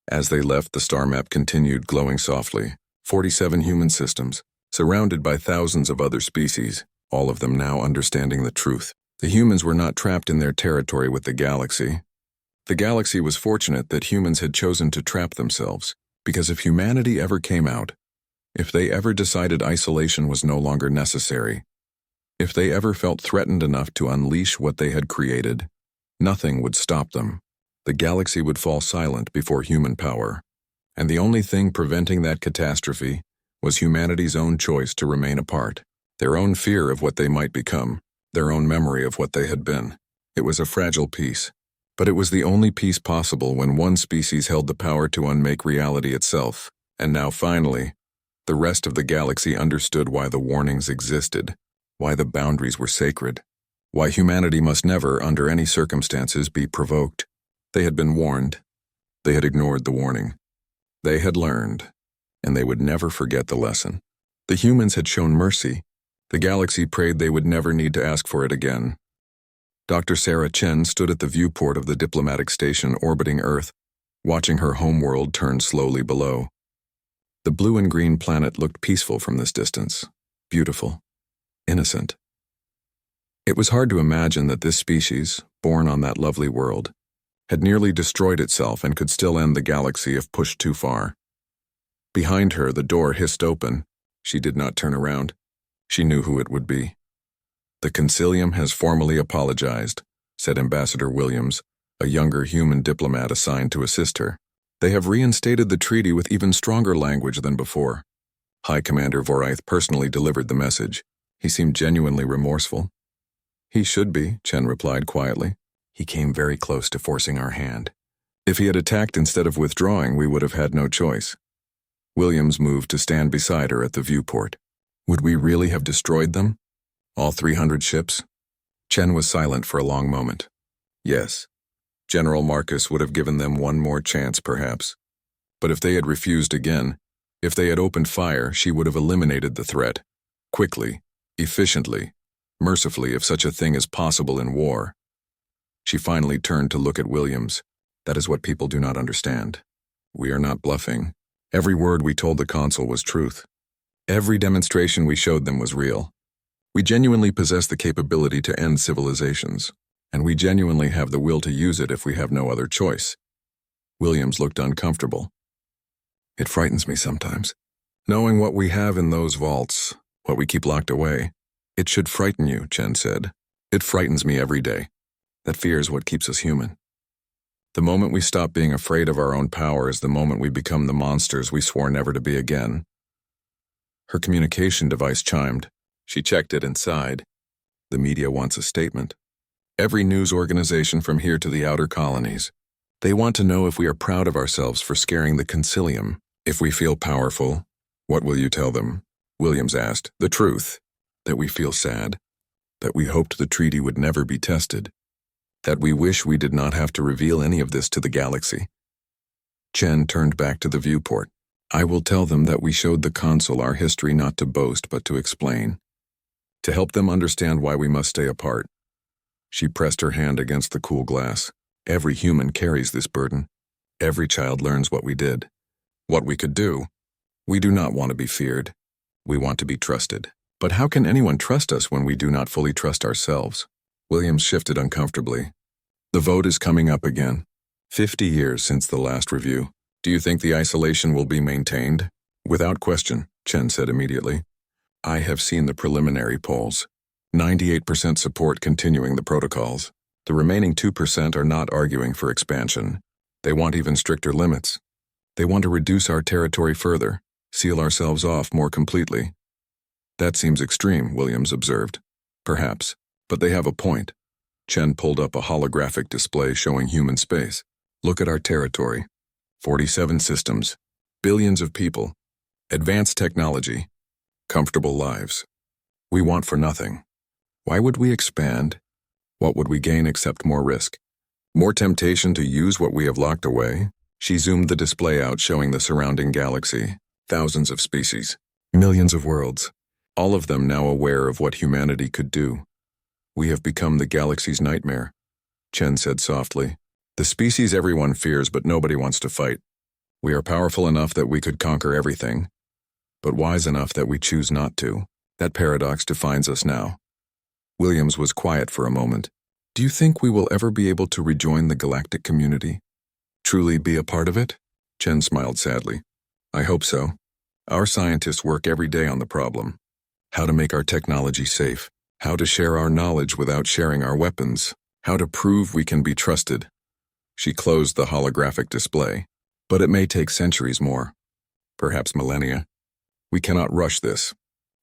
As they left, the star map continued glowing softly. 47 human systems, surrounded by thousands of other species, all of them now understanding the truth. The humans were not trapped in their territory with the galaxy. The galaxy was fortunate that humans had chosen to trap themselves, because if humanity ever came out, if they ever decided isolation was no longer necessary, if they ever felt threatened enough to unleash what they had created, nothing would stop them. The galaxy would fall silent before human power, and the only thing preventing that catastrophe was humanity's own choice to remain apart, their own fear of what they might become, their own memory of what they had been. It was a fragile peace, but it was the only peace possible when one species held the power to unmake reality itself. And now finally, the rest of the galaxy understood why the warnings existed, why the boundaries were sacred, why humanity must never, under any circumstances, be provoked. They had been warned. They had ignored the warning. They had learned, and they would never forget the lesson. The humans had shown mercy. The galaxy prayed they would never need to ask for it again. Dr. Sarah Chen stood at the viewport of the diplomatic station orbiting Earth, watching her homeworld turn slowly below. The blue and green planet looked peaceful from this distance, beautiful, innocent. It was hard to imagine that this species, born on that lovely world, had nearly destroyed itself and could still end the galaxy if pushed too far. Behind her, the door hissed open. She did not turn around. She knew who it would be. The Concilium has formally apologized, said Ambassador Williams, a younger human diplomat assigned to assist her. They have reinstated the treaty with even stronger language than before. High Commander Vorith personally delivered the message. He seemed genuinely remorseful. He should be, Chen replied quietly. He came very close to forcing our hand. If he had attacked instead of withdrawing, we would have had no choice. Williams moved to stand beside her at the viewport. Would we really have destroyed them? All 300 ships? Chen was silent for a long moment. Yes. General Marcus would have given them one more chance, perhaps. But if they had refused again, if they had opened fire, she would have eliminated the threat. Quickly, efficiently, mercifully, if such a thing is possible in war. She finally turned to look at Williams. That is what people do not understand. We are not bluffing. Every word we told the consul was truth. Every demonstration we showed them was real. We genuinely possess the capability to end civilizations, and we genuinely have the will to use it if we have no other choice. Williams looked uncomfortable. It frightens me sometimes. Knowing what we have in those vaults, what we keep locked away. It should frighten you, Chen said. It frightens me every day. That fear is what keeps us human. The moment we stop being afraid of our own power is the moment we become the monsters we swore never to be again. Her communication device chimed. She checked it and sighed. The media wants a statement. Every news organization from here to the outer colonies. They want to know if we are proud of ourselves for scaring the Consilium. If we feel powerful, what will you tell them? Williams asked. The truth. That we feel sad. That we hoped the treaty would never be tested. That we wish we did not have to reveal any of this to the galaxy. Chen turned back to the viewport. I will tell them that we showed the consul our history not to boast but to explain. To help them understand why we must stay apart. She pressed her hand against the cool glass. Every human carries this burden. Every child learns what we did. What we could do. We do not want to be feared. We want to be trusted. But how can anyone trust us when we do not fully trust ourselves? Williams shifted uncomfortably. The vote is coming up again. 50 years since the last review. Do you think the isolation will be maintained? Without question, Chen said immediately. I have seen the preliminary polls. 98% support continuing the protocols. The remaining 2% are not arguing for expansion. They want even stricter limits. They want to reduce our territory further, seal ourselves off more completely. That seems extreme, Williams observed. Perhaps, but they have a point. Chen pulled up a holographic display showing human space. Look at our territory. 47 systems, billions of people, advanced technology, comfortable lives. We want for nothing. Why would we expand? What would we gain except more risk? More temptation to use what we have locked away? She zoomed the display out showing the surrounding galaxy, thousands of species, millions of worlds, all of them now aware of what humanity could do. We have become the galaxy's nightmare, Chen said softly. The species everyone fears but nobody wants to fight. We are powerful enough that we could conquer everything, but wise enough that we choose not to. That paradox defines us now. Williams was quiet for a moment. Do you think we will ever be able to rejoin the galactic community? Truly be a part of it? Chen smiled sadly. I hope so. Our scientists work every day on the problem. How to make our technology safe. How to share our knowledge without sharing our weapons. How to prove we can be trusted. She closed the holographic display. But it may take centuries more. Perhaps millennia. We cannot rush this.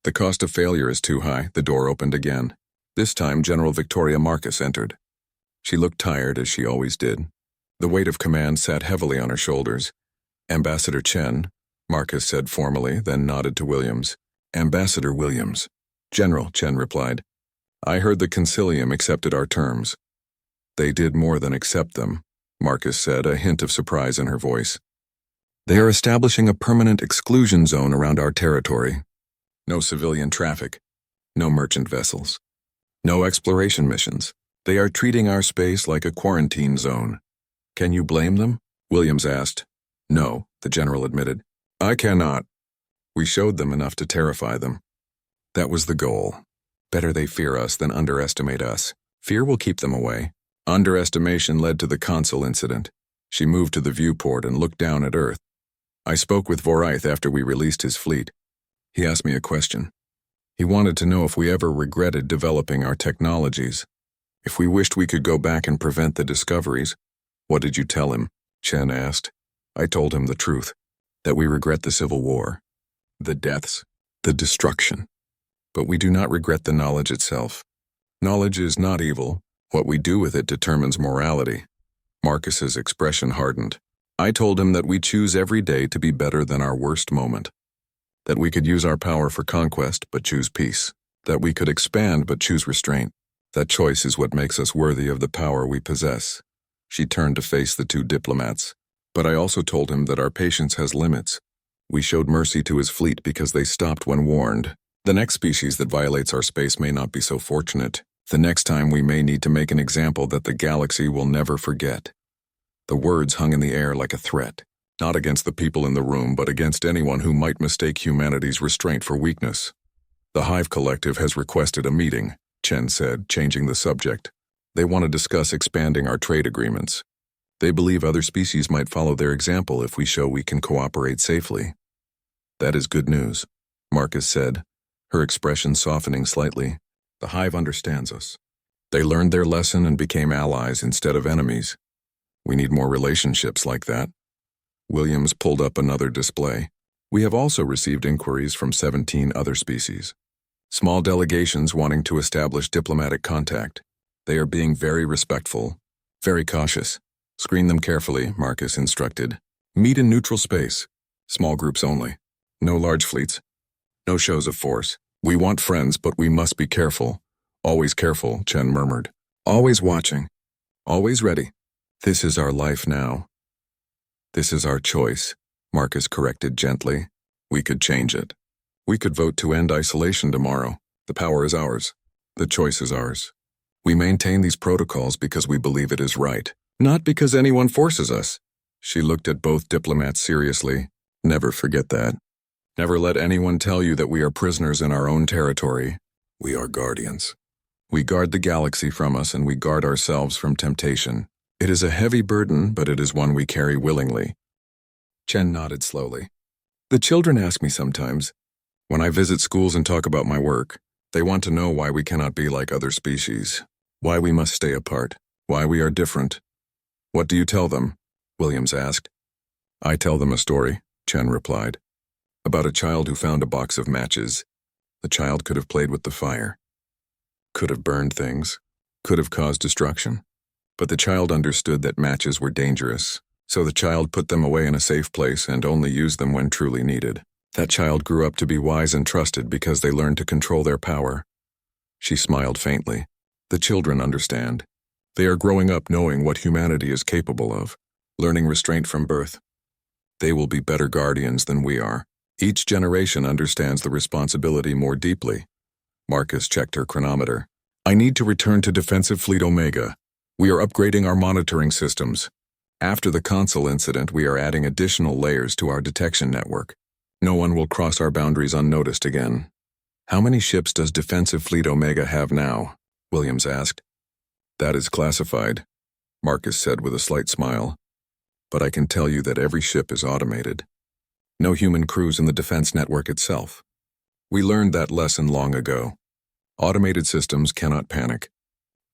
The cost of failure is too high. The door opened again. This time General Victoria Marcus entered. She looked tired as she always did. The weight of command sat heavily on her shoulders. Ambassador Chen, Marcus said formally, then nodded to Williams. Ambassador Williams. General, Chen replied. I heard the Consilium accepted our terms. They did more than accept them, Marcus said, a hint of surprise in her voice. They are establishing a permanent exclusion zone around our territory. No civilian traffic. No merchant vessels. No exploration missions. They are treating our space like a quarantine zone. Can you blame them? Williams asked. No, the general admitted. I cannot. We showed them enough to terrify them. That was the goal. Better they fear us than underestimate us. Fear will keep them away. Underestimation led to the consul incident. She moved to the viewport and looked down at Earth. I spoke with Voraith after we released his fleet. He asked me a question. He wanted to know if we ever regretted developing our technologies. If we wished we could go back and prevent the discoveries. What did you tell him? Chen asked. I told him the truth. That we regret the Civil War. The deaths. The destruction. But we do not regret the knowledge itself. Knowledge is not evil. What we do with it determines morality. Marcus's expression hardened. I told him that we choose every day to be better than our worst moment. That we could use our power for conquest but choose peace. That we could expand but choose restraint. That choice is what makes us worthy of the power we possess. She turned to face the two diplomats. But I also told him that our patience has limits. We showed mercy to his fleet because they stopped when warned. The next species that violates our space may not be so fortunate. The next time we may need to make an example that the galaxy will never forget. The words hung in the air like a threat, not against the people in the room, but against anyone who might mistake humanity's restraint for weakness. The Hive Collective has requested a meeting, Chen said, changing the subject. They want to discuss expanding our trade agreements. They believe other species might follow their example if we show we can cooperate safely. That is good news, Marcus said, her expression softening slightly. The Hive understands us. They learned their lesson and became allies instead of enemies. We need more relationships like that. Williams pulled up another display. We have also received inquiries from 17 other species. Small delegations wanting to establish diplomatic contact. They are being very respectful, very cautious. Screen them carefully, Marcus instructed. Meet in neutral space. Small groups only. No large fleets. No shows of force. We want friends, but we must be careful. Always careful, Chen murmured. Always watching. Always ready. This is our life now. This is our choice, Marcus corrected gently. We could change it. We could vote to end isolation tomorrow. The power is ours. The choice is ours. We maintain these protocols because we believe it is right, not because anyone forces us. She looked at both diplomats seriously. Never forget that. Never let anyone tell you that we are prisoners in our own territory. We are guardians. We guard the galaxy from us, and we guard ourselves from temptation. It is a heavy burden, but it is one we carry willingly. Chen nodded slowly. The children ask me sometimes, when I visit schools and talk about my work, they want to know why we cannot be like other species, why we must stay apart, why we are different. What do you tell them? Williams asked. I tell them a story, Chen replied, about a child who found a box of matches. The child could have played with the fire, could have burned things, could have caused destruction. But the child understood that matches were dangerous, so the child put them away in a safe place and only used them when truly needed. That child grew up to be wise and trusted because they learned to control their power. She smiled faintly. The children understand. They are growing up knowing what humanity is capable of, learning restraint from birth. They will be better guardians than we are. Each generation understands the responsibility more deeply. Marcus checked her chronometer. I need to return to Defensive Fleet Omega. We are upgrading our monitoring systems. After the Consul incident, we are adding additional layers to our detection network. No one will cross our boundaries unnoticed again. How many ships does Defensive Fleet Omega have now? Williams asked. That is classified, Marcus said with a slight smile. But I can tell you that every ship is automated. No human crews in the defense network itself. We learned that lesson long ago. Automated systems cannot panic,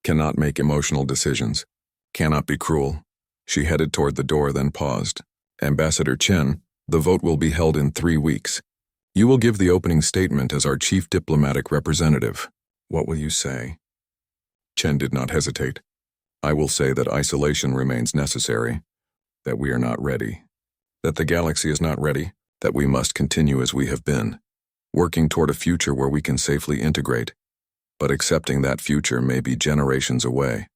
cannot make emotional decisions, cannot be cruel. She headed toward the door, then paused. Ambassador Chen, the vote will be held in 3 weeks. You will give the opening statement as our chief diplomatic representative. What will you say? Chen did not hesitate. I will say that isolation remains necessary, that we are not ready, that the galaxy is not ready, that we must continue as we have been, working toward a future where we can safely integrate, but accepting that future may be generations away.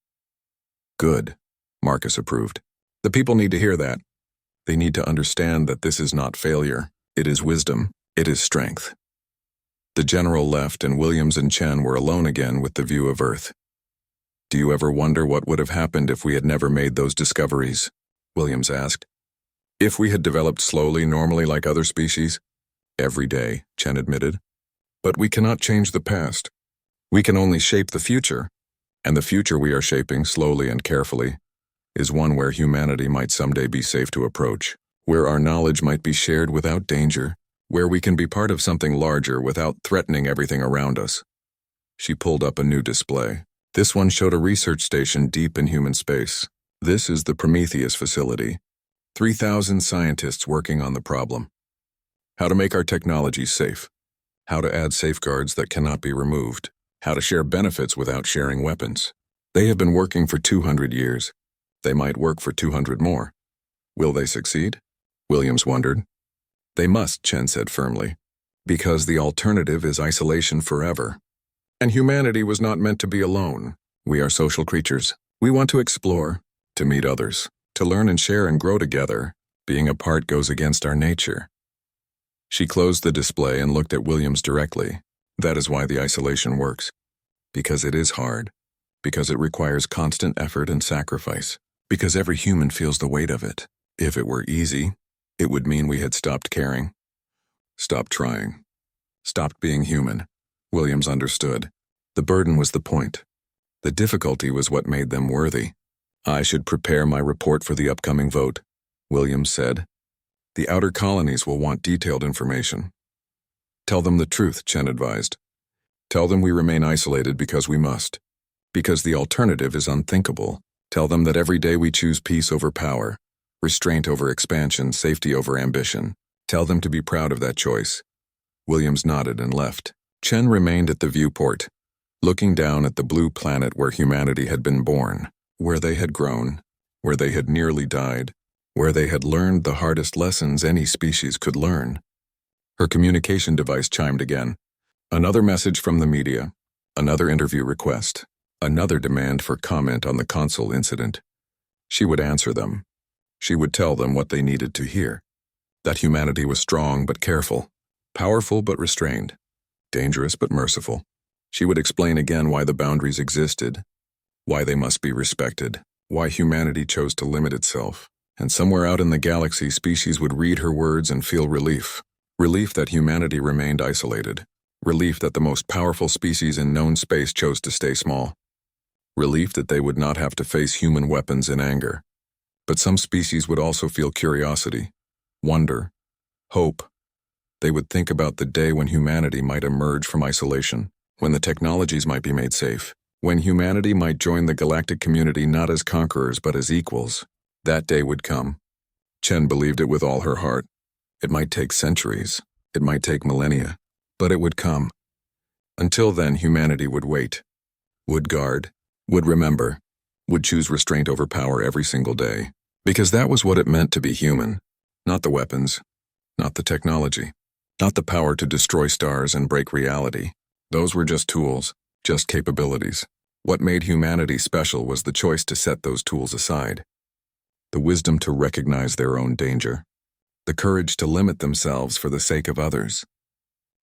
Good, Marcus approved. The people need to hear that. They need to understand that this is not failure. It is wisdom. It is strength. The general left and Williams and Chen were alone again with the view of Earth. Do you ever wonder what would have happened if we had never made those discoveries? Williams asked. If we had developed slowly, normally like other species? Every day, Chen admitted. But we cannot change the past. We can only shape the future. And the future we are shaping slowly and carefully is one where humanity might someday be safe to approach, where our knowledge might be shared without danger, where we can be part of something larger without threatening everything around us. She pulled up a new display. This one showed a research station deep in human space. This is the Prometheus facility. 3,000 scientists working on the problem. How to make our technology safe. How to add safeguards that cannot be removed. How to share benefits without sharing weapons. They have been working for 200 years. They might work for 200 more. Will they succeed? Williams wondered. They must, Chen said firmly, because the alternative is isolation forever. And humanity was not meant to be alone. We are social creatures. We want to explore, to meet others, to learn and share and grow together. Being apart goes against our nature. She closed the display and looked at Williams directly. That is why the isolation works. Because it is hard. Because it requires constant effort and sacrifice. Because every human feels the weight of it. If it were easy, it would mean we had stopped caring. Stopped trying. Stopped being human. Williams understood. The burden was the point. The difficulty was what made them worthy. I should prepare my report for the upcoming vote, Williams said. The outer colonies will want detailed information. Tell them the truth, Chen advised. Tell them we remain isolated because we must. Because the alternative is unthinkable. Tell them that every day we choose peace over power, restraint over expansion, safety over ambition. Tell them to be proud of that choice." Williams nodded and left. Chen remained at the viewport, looking down at the blue planet where humanity had been born, where they had grown, where they had nearly died, where they had learned the hardest lessons any species could learn. Her communication device chimed again. Another message from the media, another interview request, another demand for comment on the Consul incident. She would answer them. She would tell them what they needed to hear. That humanity was strong but careful, powerful but restrained, dangerous but merciful. She would explain again why the boundaries existed, why they must be respected, why humanity chose to limit itself. And somewhere out in the galaxy, species would read her words and feel relief. Relief that humanity remained isolated. Relief that the most powerful species in known space chose to stay small. Relief that they would not have to face human weapons in anger. But some species would also feel curiosity, wonder, hope. They would think about the day when humanity might emerge from isolation, when the technologies might be made safe, when humanity might join the galactic community not as conquerors but as equals. That day would come. Chen believed it with all her heart. It might take centuries, it might take millennia, but it would come. Until then, humanity would wait, would guard, would remember, would choose restraint over power every single day. Because that was what it meant to be human. Not the weapons, not the technology, not the power to destroy stars and break reality. Those were just tools, just capabilities. What made humanity special was the choice to set those tools aside. The wisdom to recognize their own danger. The courage to limit themselves for the sake of others.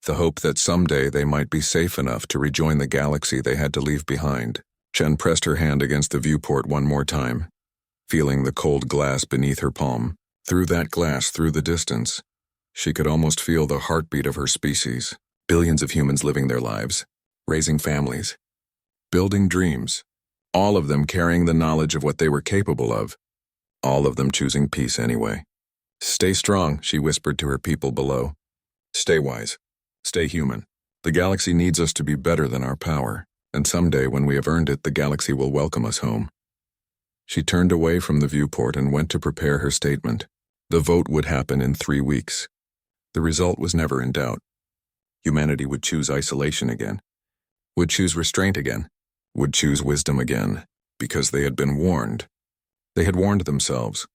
The hope that someday they might be safe enough to rejoin the galaxy they had to leave behind. Chen pressed her hand against the viewport one more time, feeling the cold glass beneath her palm. Through that glass, through the distance, she could almost feel the heartbeat of her species. Billions of humans living their lives, raising families, building dreams, all of them carrying the knowledge of what they were capable of, all of them choosing peace anyway. "Stay strong," she whispered to her people below. "Stay wise. Stay human. The galaxy needs us to be better than our power, and someday when we have earned it, the galaxy will welcome us home." She turned away from the viewport and went to prepare her statement. The vote would happen in 3 weeks. The result was never in doubt. Humanity would choose isolation again, would choose restraint again, would choose wisdom again, because they had been warned. They had warned themselves.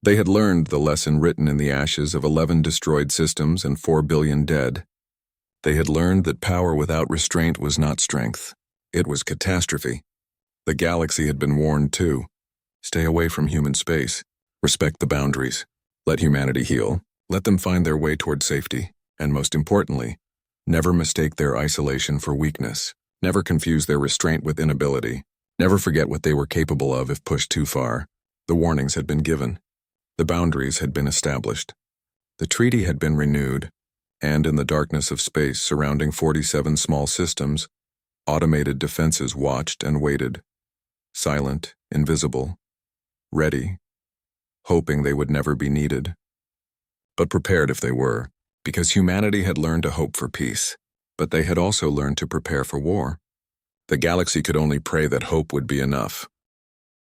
They had learned the lesson written in the ashes of 11 destroyed systems and 4 billion dead. They had learned that power without restraint was not strength. It was catastrophe. The galaxy had been warned too. Stay away from human space. Respect the boundaries. Let humanity heal. Let them find their way toward safety. And most importantly, never mistake their isolation for weakness. Never confuse their restraint with inability. Never forget what they were capable of if pushed too far. The warnings had been given. The boundaries had been established. The treaty had been renewed. And in the darkness of space surrounding 47 small systems, automated defenses watched and waited. Silent, invisible, ready, hoping they would never be needed. But prepared if they were, because humanity had learned to hope for peace, but they had also learned to prepare for war. The galaxy could only pray that hope would be enough.